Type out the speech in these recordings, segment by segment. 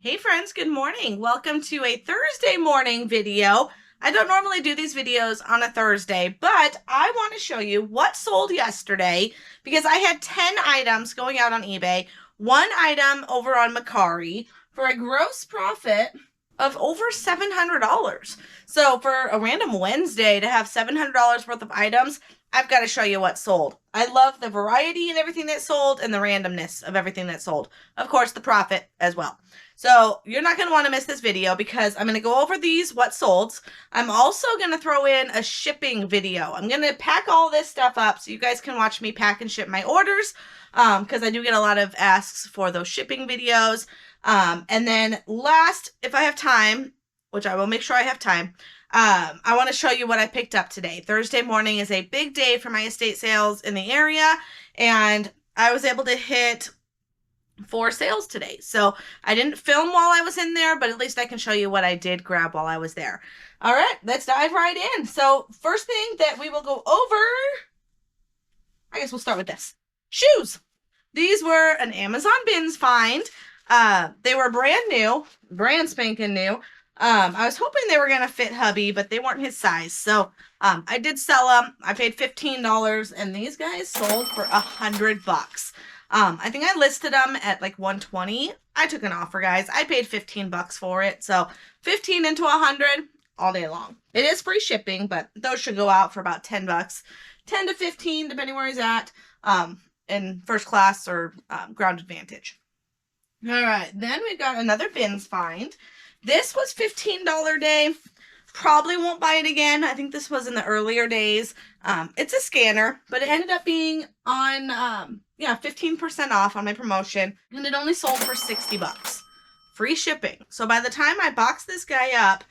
Hey friends, good morning. Welcome to a Thursday morning video. I don't normally do these videos on a Thursday, but I want to show you what sold yesterday because I had 10 items going out on eBay, one item over on Mercari for a gross profit of over $700. So for a random Wednesday to have $700 worth of items, I've got to show you what sold. I love the variety and everything that sold and the randomness of everything that sold. Of course, the profit as well. So you're not going to want to miss this video because I'm going to go over these what solds. I'm also going to throw in a shipping video. I'm going to pack all this stuff up so you guys can watch me pack and ship my orders because I do get a lot of asks for those shipping videos. And then last, if I have time, which I will make sure I have time, I want to show you what I picked up today. Thursday morning is a big day for my estate sales in the area, and I was able to hit 4 sales today. So I didn't film while I was in there, but at least I can show you what I did grab while I was there. All right, let's dive right in. So first thing that we will go over, I guess we'll start with this. Shoes. These were an Amazon bins find. They were brand spanking new. I was hoping they were going to fit hubby, but they weren't his size. So I did sell them. I paid $15, and these guys sold for $100. I think I listed them at like $120. I took an offer, guys. I paid $15 for it. So 15 into 100 all day long. It is free shipping, but those should go out for about $10. 10 to 15, depending where he's at, in first class or ground advantage. All right, then we got another bins find. This was $15 day. Probably won't buy it again. I think this was in the earlier days. It's a scanner, but it ended up being on 15% off on my promotion, and it only sold for $60. Free shipping. So by the time I box this guy up,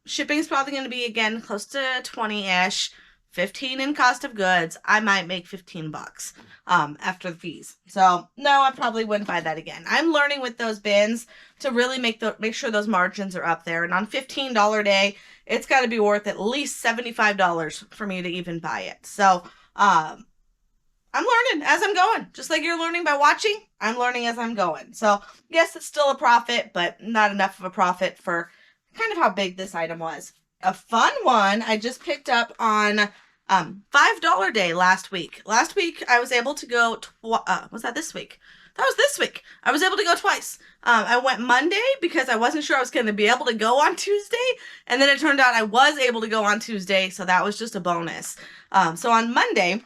shipping is probably going to be again close to 20-ish. 15 in cost of goods. I might make $15 after the fees. So no, I probably wouldn't buy that again. I'm learning with those bins to really make sure those margins are up there. And on $15 day, it's got to be worth at least $75 for me to even buy it. So I'm learning as I'm going. Just like you're learning by watching, I'm learning as I'm going. So yes, it's still a profit, but not enough of a profit for kind of how big this item was. A fun one I just picked up on $5 day last week. Last week I was able to go, was that this week? That was this week. I was able to go twice. I went Monday because I wasn't sure I was going to be able to go on Tuesday. And then it turned out I was able to go on Tuesday. So that was just a bonus. So on Monday,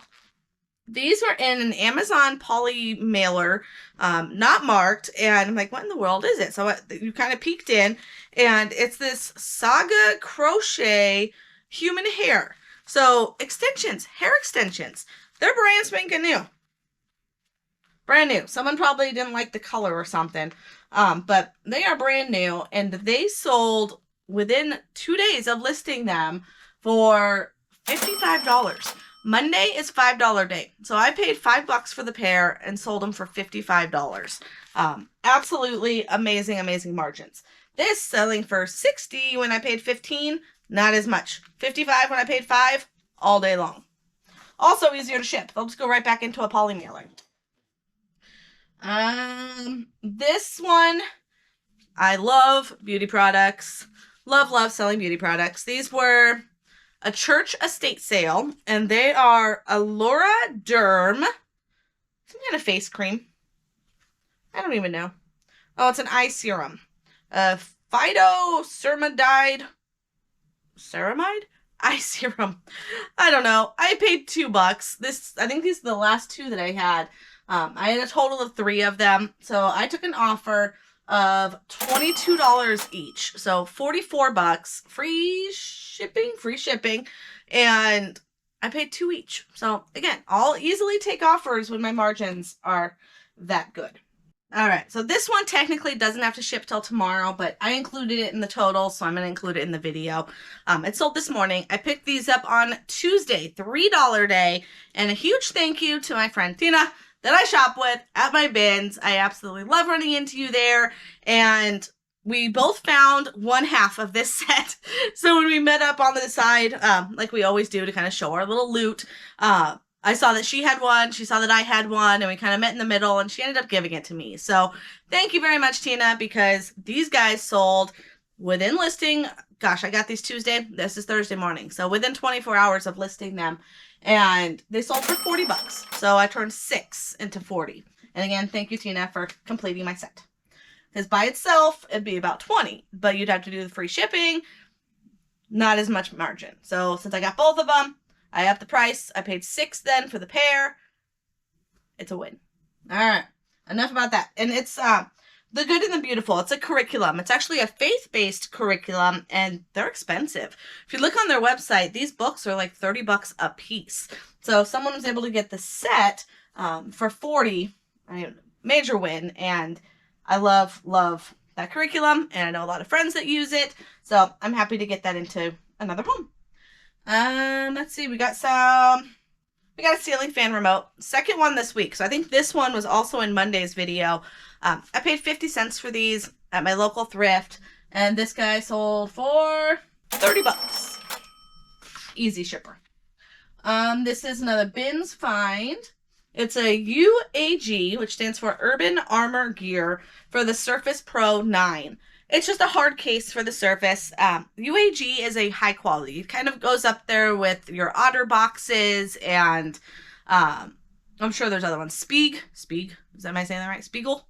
these were in an Amazon poly mailer, not marked, and I'm like, what in the world is it? So you kind of peeked in, and it's this Saga Crochet human hair. So extensions, hair extensions. They're brand spanking new. Brand new. Someone probably didn't like the color or something, but they are brand new, and they sold within 2 days of listing them for $55. Monday is $5 day. So I paid $5 for the pair and sold them for $55. Absolutely amazing, amazing margins. This selling for $60 when I paid $15, not as much. $55 when I paid $5, all day long. Also easier to ship. They'll just go right back into a poly mailer. This one, I love beauty products. Love selling beauty products. These were a church estate sale, and they are Allura Derm, some kind of face cream. I don't even know. Oh, it's an eye serum. Phytoceramide eye serum. I don't know. I paid $2. I think these are the last 2 that I had. I had a total of 3 of them, so I took an offer of $22 each. So $44, free shipping, and I paid 2 each. So again, I'll easily take offers when my margins are that good. All right, so this one technically doesn't have to ship till tomorrow, but I included it in the total, so I'm going to include it in the video. It sold this morning. I picked these up on Tuesday, $3 day, and a huge thank you to my friend Tina that I shop with at my bins. I absolutely love running into you there, and we both found 1/2 of this set. So when we met up on the side, like we always do to kind of show our little loot, I saw that she had one, she saw that I had one, and we kind of met in the middle, and she ended up giving it to me. So thank you very much, Tina, because these guys sold within listing. Gosh, I got these Tuesday. This is Thursday morning. So within 24 hours of listing them, and they sold for $40. So I turned 6 into 40. And again, thank you, Tina, for completing my set. Because by itself, it'd be about 20, but you'd have to do the free shipping, not as much margin. So since I got both of them, I upped the price. I paid $6 then for the pair. It's a win. All right, enough about that. And it's The Good and the Beautiful. It's a curriculum. It's actually a faith-based curriculum, and they're expensive. If you look on their website, these books are like $30 a piece. So if someone was able to get the set for $40, major win. And I love that curriculum, and I know a lot of friends that use it. So I'm happy to get that into another home. Let's see. We got a ceiling fan remote. Second one this week. So I think this one was also in Monday's video. I paid 50 cents for these at my local thrift, and this guy sold for $30. Easy shipper. This is another bins find. It's a UAG, which stands for Urban Armor Gear, for the Surface Pro 9. It's just a hard case for the Surface. UAG is a high quality. It kind of goes up there with your Otter boxes, and I'm sure there's other ones. Spieg. Am I saying that right? Spiegel?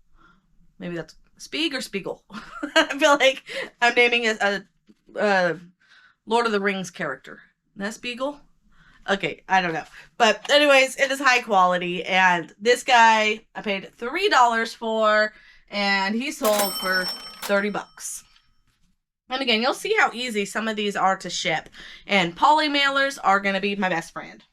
Maybe that's Spieg or Spiegel. I feel like I'm naming a Lord of the Rings character. Is that Spiegel? Okay, I don't know. But anyways, it is high quality, and this guy I paid $3 for, and he sold for $30. And again, you'll see how easy some of these are to ship, and poly mailers are going to be my best friend.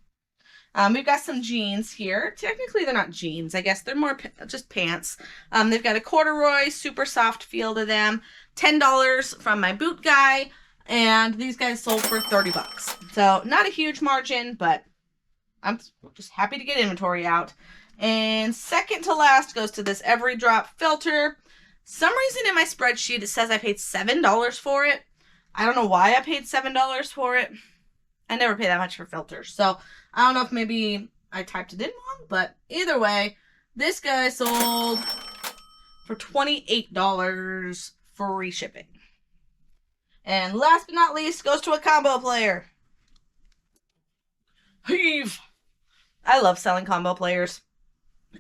We've got some jeans here. Technically, they're not jeans. I guess they're more just pants. They've got a corduroy, super soft feel to them. $10 from my boot guy, and these guys sold for $30. So not a huge margin, but I'm just happy to get inventory out. And second to last goes to this Every Drop filter. Some reason in my spreadsheet it says I paid $7 for it. I don't know why I paid $7 for it. I never pay that much for filters. So I don't know if maybe I typed it in wrong, but either way, this guy sold for $28 free shipping. And last but not least goes to a combo player. Heave! I love selling combo players.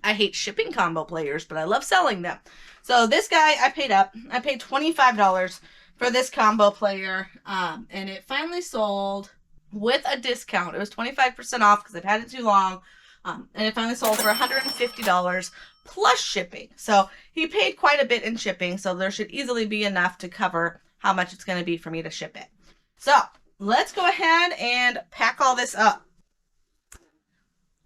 I hate shipping combo players, but I love selling them. So this guy I paid up. I paid $25 for this combo player, and it finally sold with a discount. It was 25% off because I've had it too long, and it finally sold for $150 plus shipping. So he paid quite a bit in shipping, so there should easily be enough to cover how much it's going to be for me to ship it. So let's go ahead and pack all this up.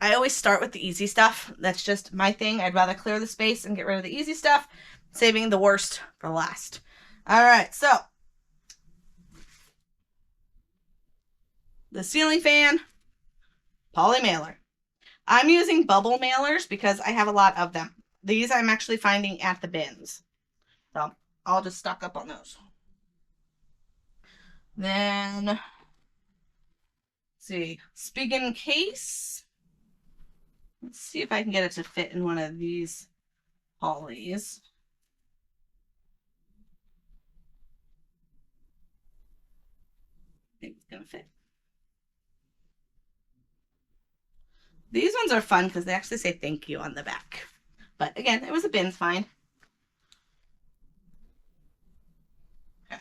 I always start with the easy stuff. That's just my thing. I'd rather clear the space and get rid of the easy stuff, saving the worst for last. All right, so the ceiling fan, poly mailer. I'm using bubble mailers because I have a lot of them. These I'm actually finding at the bins. So I'll just stock up on those. Then, let's see, Spigen case. Let's see if I can get it to fit in one of these polys. I think it's gonna fit. These ones are fun because they actually say thank you on the back. But again, it was a bins find.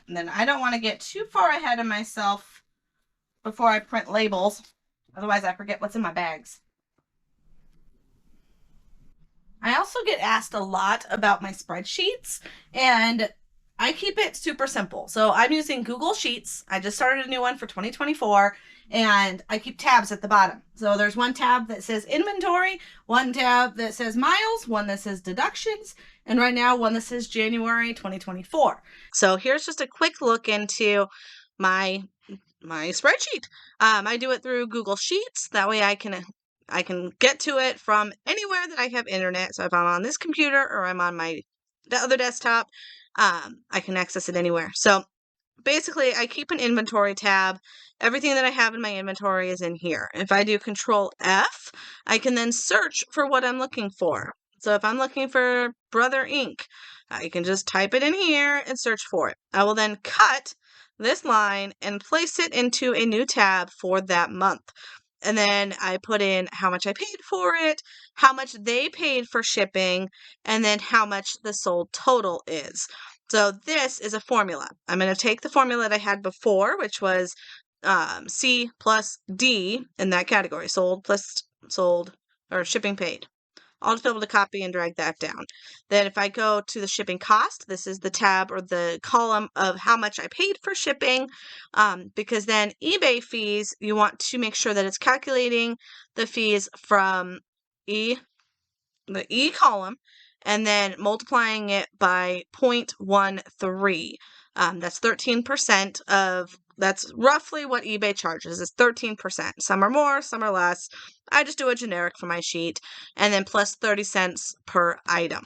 And then I don't want to get too far ahead of myself before I print labels. Otherwise, I forget what's in my bags. I also get asked a lot about my spreadsheets, and I keep it super simple. So I'm using Google Sheets. I just started a new one for 2024, and I keep tabs at the bottom. So there's one tab that says inventory, one tab that says miles, one that says deductions, and right now one that says January 2024. So here's just a quick look into my spreadsheet. I do it through Google Sheets. That way I can get to it from anywhere that I have internet. So if I'm on this computer or I'm on my other desktop, I can access it anywhere. So basically I keep an inventory tab. Everything that I have in my inventory is in here. If I do Control F, I can then search for what I'm looking for. So if I'm looking for Brother Ink, I can just type it in here and search for it. I will then cut this line and place it into a new tab for that month. And then I put in how much I paid for it, how much they paid for shipping, and then how much the sold total is. So this is a formula. I'm going to take the formula that I had before, which was C plus D in that category, sold plus sold or shipping paid. I'll just be able to copy and drag that down. Then if I go to the shipping cost, this is the tab or the column of how much I paid for shipping, because then eBay fees, you want to make sure that it's calculating the fees from the E column and then multiplying it by 0.13. That's 13% of, that's roughly what eBay charges, is 13%. Some are more, some are less. I just do a generic for my sheet, and then plus 30 cents per item.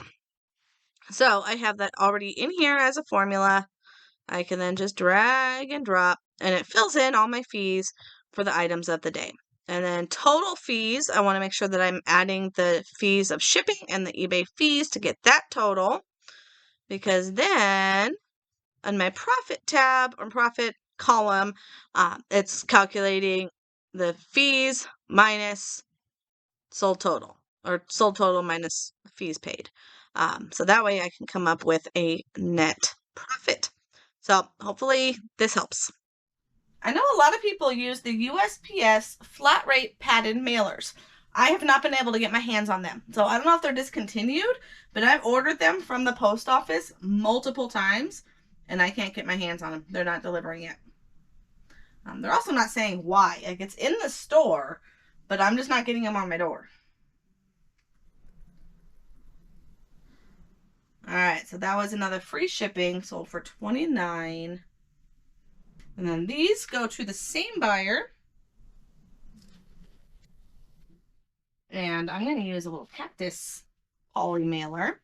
So I have that already in here as a formula. I can then just drag and drop, and it fills in all my fees for the items of the day. And then total fees, I want to make sure that I'm adding the fees of shipping and the eBay fees to get that total, because then on my profit tab or profit column, it's calculating the fees minus sold total, or sold total minus fees paid. So that way I can come up with a net profit. So hopefully this helps. I know a lot of people use the USPS flat rate padded mailers. I have not been able to get my hands on them. So I don't know if they're discontinued, but I've ordered them from the post office multiple times and I can't get my hands on them. They're not delivering yet. They're also not saying why. Like, it's in the store, but I'm just not getting them on my door. All right, so that was another free shipping, sold for $29. And then these go to the same buyer. And I'm going to use a little cactus poly mailer.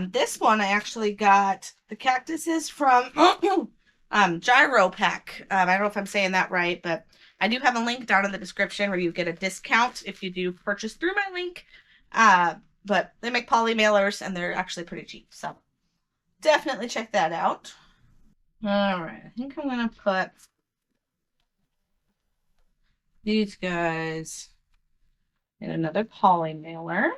This one I actually got the cactuses from Gyro Pack. I don't know if I'm saying that right, but I do have a link down in the description where you get a discount if you do purchase through my link. But they make poly mailers and they're actually pretty cheap. So definitely check that out. All right, I think I'm going to put these guys in another poly mailer.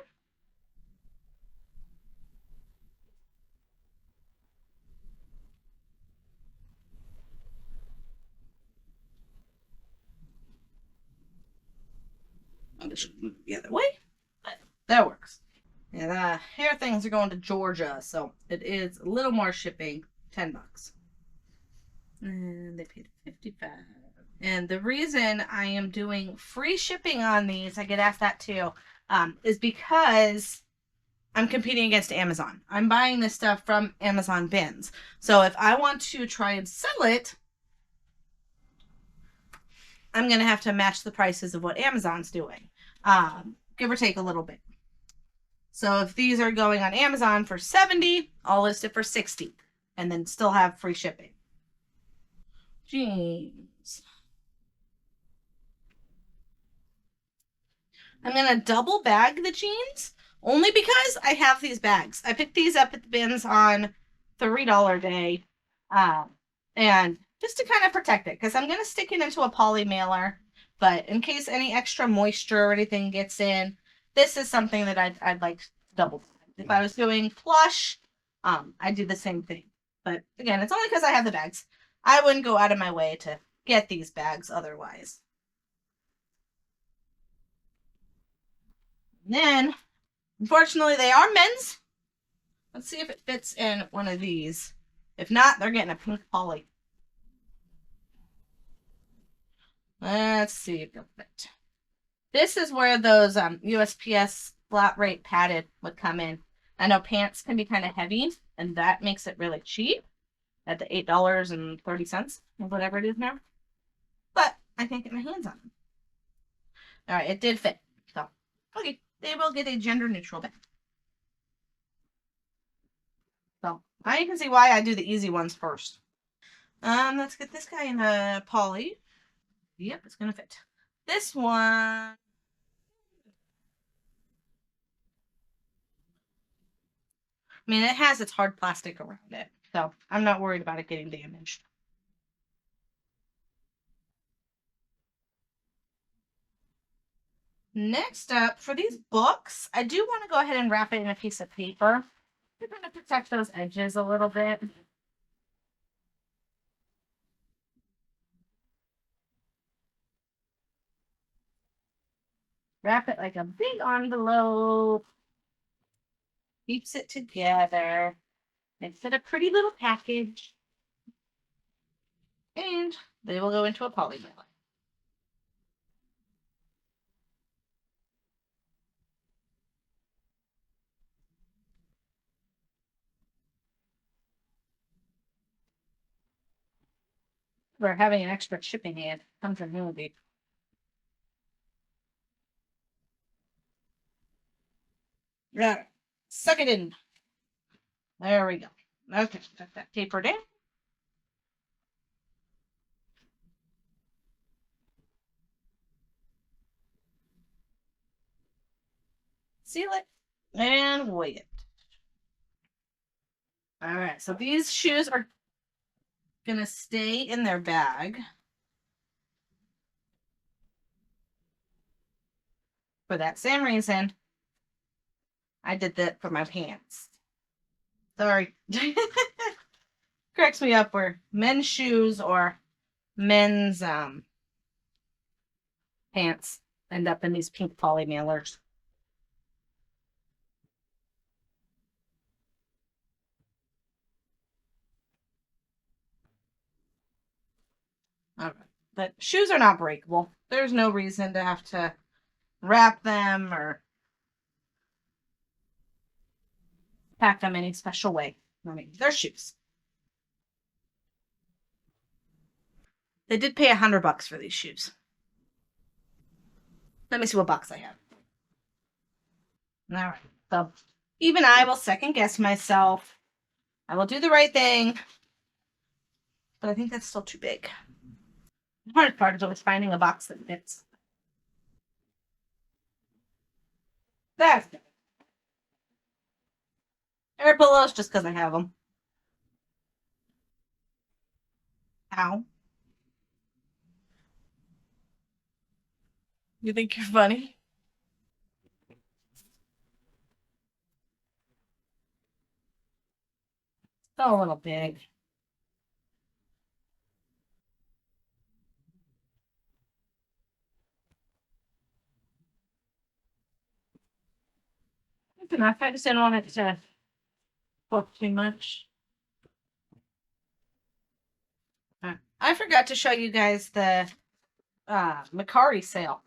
Oh, this should move the other way, but that works. And hair things are going to Georgia, so it is a little more shipping, $10. And they paid $55. And the reason I am doing free shipping on these, I get asked that too, is because I'm competing against Amazon. I'm buying this stuff from Amazon bins. So if I want to try and sell it, I'm going to have to match the prices of what Amazon's doing, give or take a little bit. So if these are going on Amazon for $70, I'll list it for $60 and then still have free shipping. Jeans. I'm going to double bag the jeans only because I have these bags. I picked these up at the bins on $3 day. And just to kind of protect it, because I'm going to stick it into a poly mailer, but in case any extra moisture or anything gets in, this is something that I'd like double bag. If I was doing plush, I'd do the same thing. But again, it's only because I have the bags. I wouldn't go out of my way to get these bags otherwise. And then, unfortunately, they are men's. Let's see if it fits in one of these. If not, they're getting a pink poly. Let's see if they'll fit. This is where those USPS flat rate padded would come in. I know pants can be kind of heavy, and that makes it really cheap at the $8.30 or whatever it is now. But I can't get my hands on them. All right, it did fit. So, okay, they will get a gender neutral bag. So now you can see why I do the easy ones first. Let's get this guy in a poly. Yep, it's gonna fit. This one, I mean, it has its hard plastic around it, so I'm not worried about it getting damaged. Next up, for these books, I do want to go ahead and wrap it in a piece of paper. We're going to protect those edges a little bit. Wrap it like a big envelope. Keeps it together. Makes it a pretty little package. And they will go into a poly mailer. We're having an extra shipping hand. Comes in handy. Yeah. Suck it in. There we go. Okay, got that tapered in. Seal it and weigh it. All right, so these shoes are gonna stay in their bag for that same reason I did that for my pants. Sorry. Cracks me up where men's shoes or men's pants end up in these pink poly mailers. Okay. But shoes are not breakable. There's no reason to have to wrap them or pack them any special way. I mean, they're shoes. They did pay $100 for these shoes. Let me see what box I have. All right. So even I will second guess myself. I will do the right thing. But I think that's still too big. The hard part is always finding a box that fits. That's good. Air pillows just because I have them. Ow. You think you're funny? Still a little big. Good enough. I just didn't want it to book too much. I forgot to show you guys the Macari sale.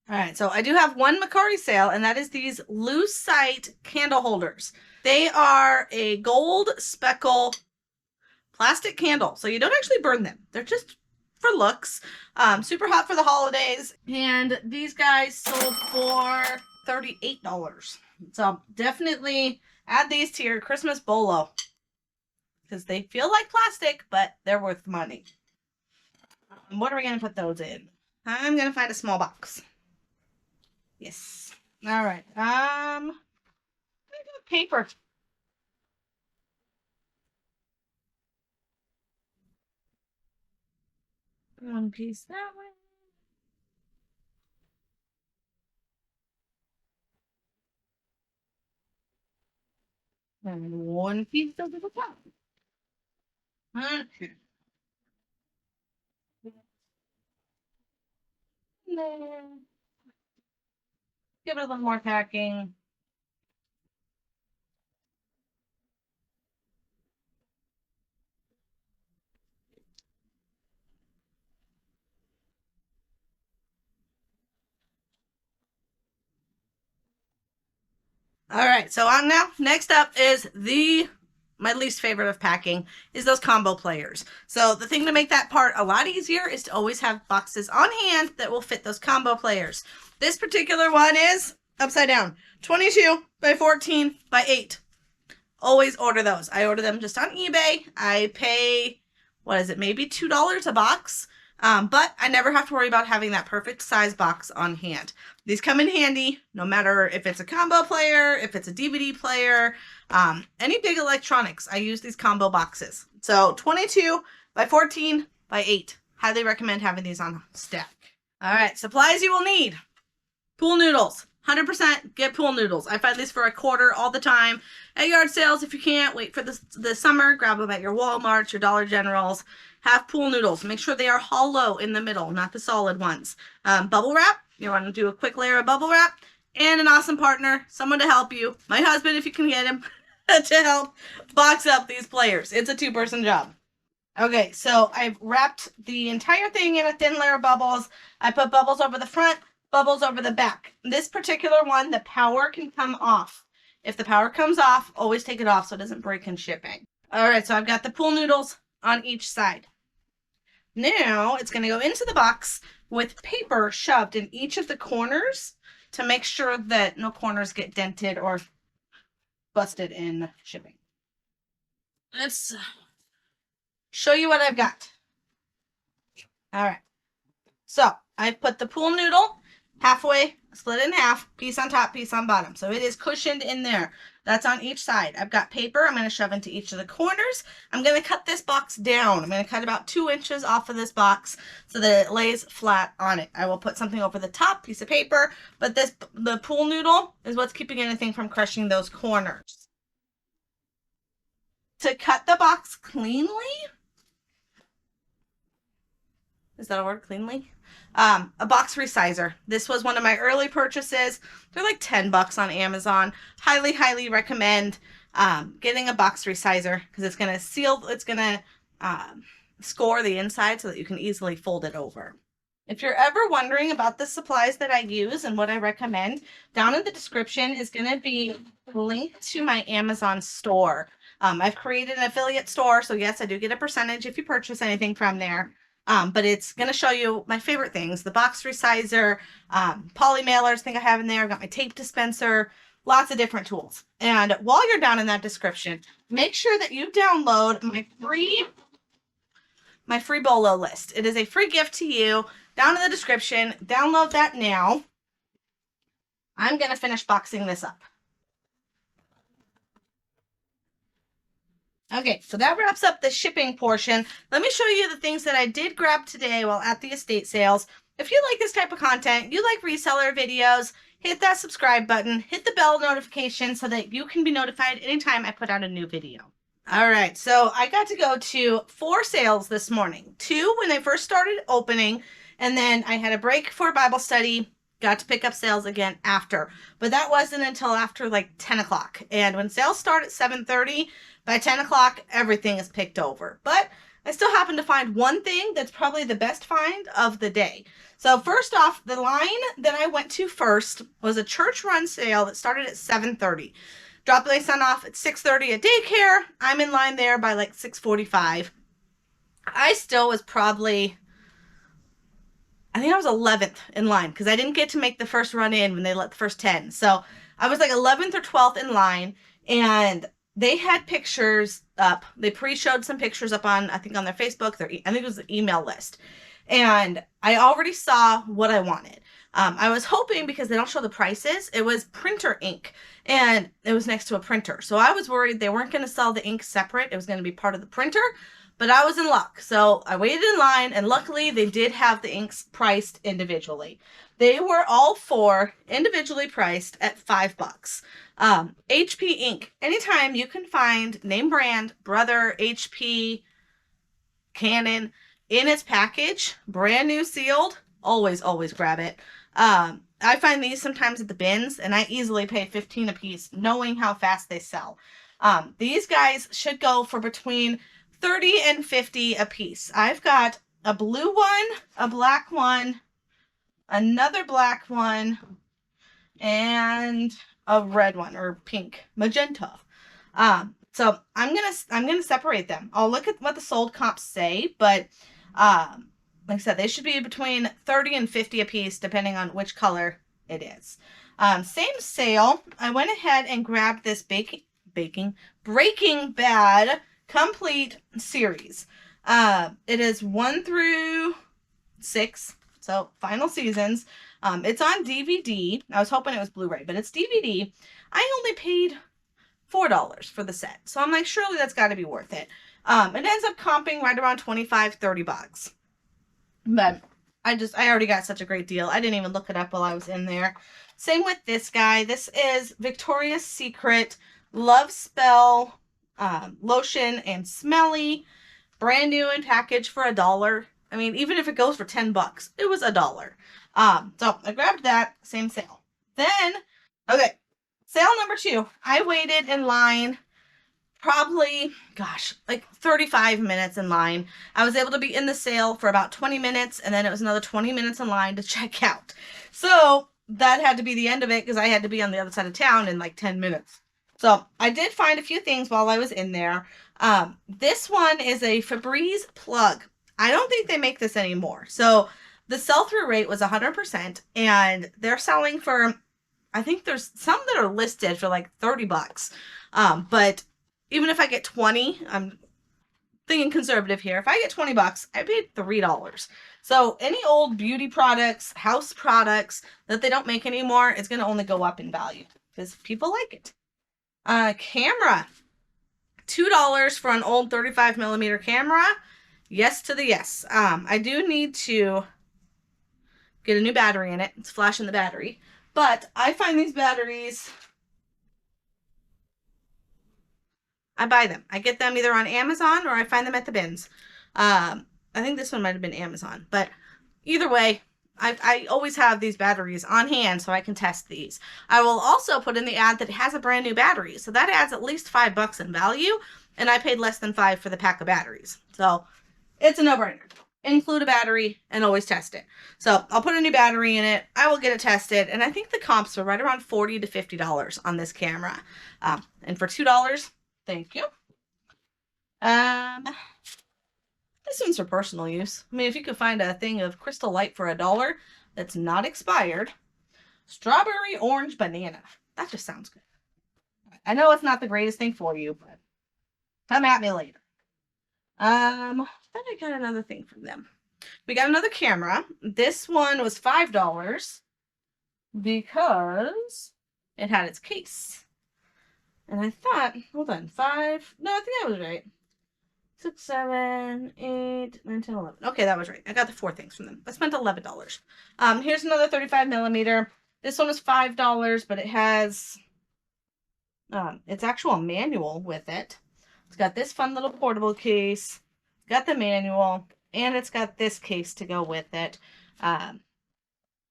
All right, so I do have one Macari sale, and that is these Lucite candle holders. They are a gold speckle plastic candle, so you don't actually burn them. They're just for looks. Super hot for the holidays, and these guys sold for $38. So definitely add these to your Christmas bolo because they feel like plastic, but they're worth money. What are we going to put those in? I'm going to find a small box. Yes. All right. Paper. One piece that way. And one piece over the top. Okay. There. Give it a little more packing. All right, so on now. Next up is my least favorite of packing is those combo players. So the thing to make that part a lot easier is to always have boxes on hand that will fit those combo players. This particular one is upside down, 22 by 14 by 8. always order those. I order them just on eBay. I pay, what is it, maybe $2 a box. But I never have to worry about having that perfect size box on hand. These come in handy no matter if it's a combo player, if it's a DVD player, any big electronics. I use these combo boxes. So 22 by 14 by 8. Highly recommend having these on stack. All right, supplies you will need. Pool noodles. 100% get pool noodles. I find these for $1 all the time. At yard sales, if you can't, wait for the summer. Grab them at your Walmart, your Dollar Generals. Have pool noodles. Make sure they are hollow in the middle, not the solid ones. Bubble wrap. You want to do a quick layer of bubble wrap. And an awesome partner, someone to help you. My husband, if you can get him, to help box up these players. It's a 2-person job. Okay, so I've wrapped the entire thing in a thin layer of bubbles. I put bubbles over the front, bubbles over the back. This particular one, the power can come off. If the power comes off, always take it off so it doesn't break in shipping. All right, so I've got the pool noodles on each side. Now it's going to go into the box with paper shoved in each of the corners to make sure that no corners get dented or busted in shipping. Let's show you what I've got. All right. So I've put the pool noodle halfway, split in half, piece on top, piece on bottom. So it is cushioned in there. That's on each side. I've got paper I'm going to shove into each of the corners. I'm going to cut this box down. I'm going to cut about 2 inches off of this box so that it lays flat on it. I will put something over the top, piece of paper, but the pool noodle is what's keeping anything from crushing those corners. To cut the box cleanly, is that a word, cleanly? A box resizer. This was one of my early purchases. They're like $10 on Amazon. Highly, highly recommend getting a box resizer because it's going to seal, it's going to score the inside so that you can easily fold it over. If you're ever wondering about the supplies that I use and what I recommend, down in the description is going to be a link to my Amazon store. I've created an affiliate store, so yes, I do get a percentage if you purchase anything from there. But it's going to show you my favorite things, the box resizer, poly mailers, I think I have in there. I've got my tape dispenser, lots of different tools. And while you're down in that description, make sure that you download my free BOLO list. It is a free gift to you down in the description. Download that now. I'm going to finish boxing this up. Okay, so that wraps up the shipping portion. Let me show you the things that I did grab today while at the estate sales. If you like this type of content, you like reseller videos, hit that subscribe button, hit the bell notification so that you can be notified anytime I put out a new video. All right, so I got to go to 4 sales this morning. 2 when they first started opening, and then I had a break for Bible study. Got to pick up sales again after, but that wasn't until after like 10 o'clock. And when sales start at 7:30, by 10 o'clock, everything is picked over. But I still happen to find one thing that's probably the best find of the day. So first off, the line that I went to first was a church run sale that started at 7:30. Dropped my son off at 6:30 at daycare. I'm in line there by like 6:45. I still was probably, I think I was 11th in line because I didn't get to make the first run in when they let the first 10. So I was like 11th or 12th in line, and they had pictures up. They pre-showed some pictures up on, I think on their Facebook, I think it was the email list. And I already saw what I wanted. I was hoping, because they don't show the prices, it was printer ink, and it was next to a printer. So I was worried they weren't going to sell the ink separate. It was going to be part of the printer, but I was in luck. So I waited in line, and luckily they did have the inks priced individually. They were all 4 individually priced at $5. HP ink. Anytime you can find name brand, Brother, HP, Canon in its package, brand new sealed, always grab it. I find these sometimes at the bins, and I easily pay $15 a piece, knowing how fast they sell. These guys should go for between $30 and $50 a piece. I've got a blue one, a black one, another black one, and a red one, or pink, magenta. So I'm gonna separate them. I'll look at what the sold comps say, but like I said, they should be between $30 and $50 a piece, depending on which color it is. Same sale. I went ahead and grabbed this Breaking Bad complete series. It is 1 through 6, so final seasons. It's on DVD. I was hoping it was Blu-ray, but it's DVD. I only paid $4 for the set, so I'm like, surely that's got to be worth it. It ends up comping right around $25-30. But I already got such a great deal. I didn't even look it up while I was in there. Same with this guy. This is Victoria's Secret Love Spell lotion and smelly, brand new in package for $1. I mean, even if it goes for $10, it was $1. So I grabbed that, same sale. Then, okay, sale number 2. I waited in line probably, like 35 minutes in line. I was able to be in the sale for about 20 minutes, and then it was another 20 minutes in line to check out. So that had to be the end of it because I had to be on the other side of town in like 10 minutes. So I did find a few things while I was in there. This one is a Febreze plug. I don't think they make this anymore. So the sell-through rate was 100%, and they're selling for, I think there's some that are listed for like $30. But even if I get 20, I'm thinking conservative here. If I get $20, I paid $3. So any old beauty products, house products that they don't make anymore, it's going to only go up in value because people like it. Camera. $2 for an old 35mm camera. Yes to the yes. I do need to get a new battery in it. It's flashing the battery. But I find these batteries, I buy them. I get them either on Amazon or I find them at the bins. I think this one might have been Amazon. But either way, I always have these batteries on hand so I can test these. I will also put in the ad that it has a brand new battery. So that adds at least $5 in value. And I paid less than $5 for the pack of batteries. So it's a no-brainer. Include a battery and always test it. So I'll put a new battery in it. I will get it tested. And I think the comps are right around $40 to $50 on this camera. And for $2, thank you. This one's for personal use. I mean, if you could find a thing of Crystal Light for $1 that's not expired. Strawberry orange banana. That just sounds good. I know it's not the greatest thing for you, but come at me later. Then I got another thing from them. We got another camera. This one was $5 because it had its case. And I thought, hold on, 5. No, I think I was right. 6, 7, 8, 9, 10, 11. Okay, that was right. I got the 4 things from them. I spent $11. Here's another 35mm. This one was $5, but it has its actual manual with it. It's got this fun little portable case. It's got the manual, and it's got this case to go with it. I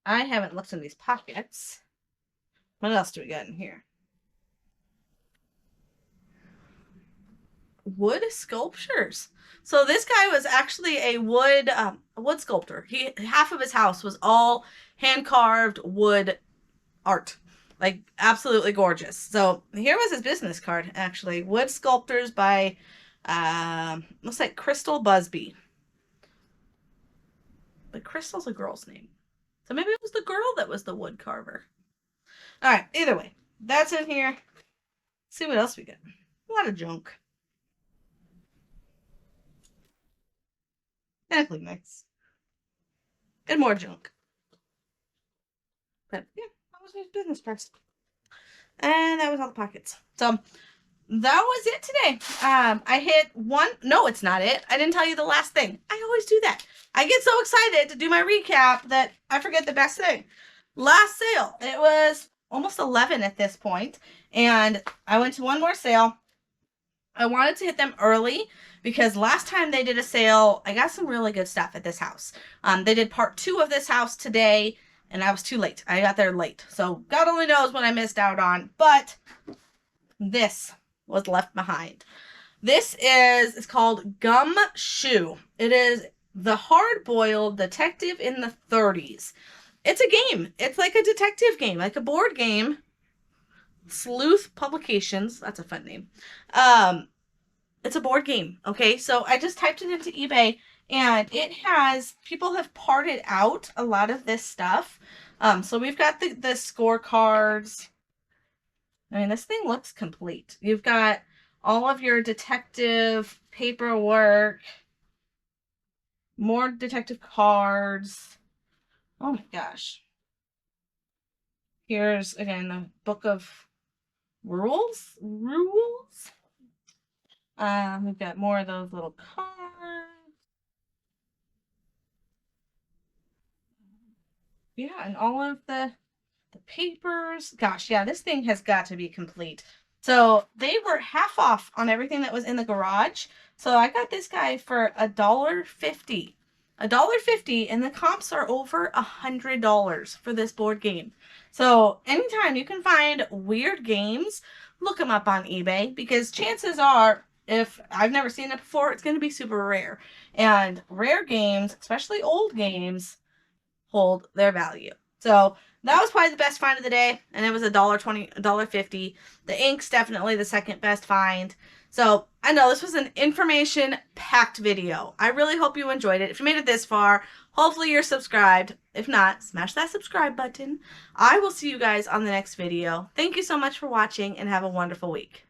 haven't looked in these pockets. What else do we got in here? Wood sculptures. So this guy was actually a wood sculptor. Half of his house was all hand carved wood art, like absolutely gorgeous. So here was his business card. Actually, wood sculptors by looks like Crystal Busby. But Crystal's a girl's name, so maybe it was the girl that was the wood carver. All right. Either way, that's in here. Let's see what else we got. A lot of junk. And a Kleenex. And more junk. But yeah, that was his business cards. And that was all the pockets. So that was it today. I hit one. No, it's not it. I didn't tell you the last thing. I always do that. I get so excited to do my recap that I forget the best thing. Last sale. It was almost 11 at this point. And I went to one more sale. I wanted to hit them early because last time they did a sale, I got some really good stuff at this house. They did part 2 of this house today, and I was too late. I got there late. So God only knows what I missed out on, but this was left behind. It's called Gumshoe. It is the hard-boiled detective in the 30s. It's a game. It's like a detective game, like a board game. Sleuth Publications. That's a fun name. It's a board game. Okay, so I just typed it into eBay, and people have parted out a lot of this stuff. So we've got the scorecards. I mean, this thing looks complete. You've got all of your detective paperwork, more detective cards. Oh my gosh. Here's again the book of rules. We've got more of those little cards. Yeah, and all of the papers. Gosh, yeah, this thing has got to be complete. So they were half off on everything that was in the garage. So I got this guy for $1.50. $1.50, and the comps are over $100 for this board game. So anytime you can find weird games, look them up on eBay, because chances are, if I've never seen it before, it's going to be super rare. And rare games, especially old games, hold their value. So that was probably the best find of the day, and it was $1.20, $1.50. The ink's definitely the second best find. So I know this was an information-packed video. I really hope you enjoyed it. If you made it this far, hopefully you're subscribed. If not, smash that subscribe button. I will see you guys on the next video. Thank you so much for watching, and have a wonderful week.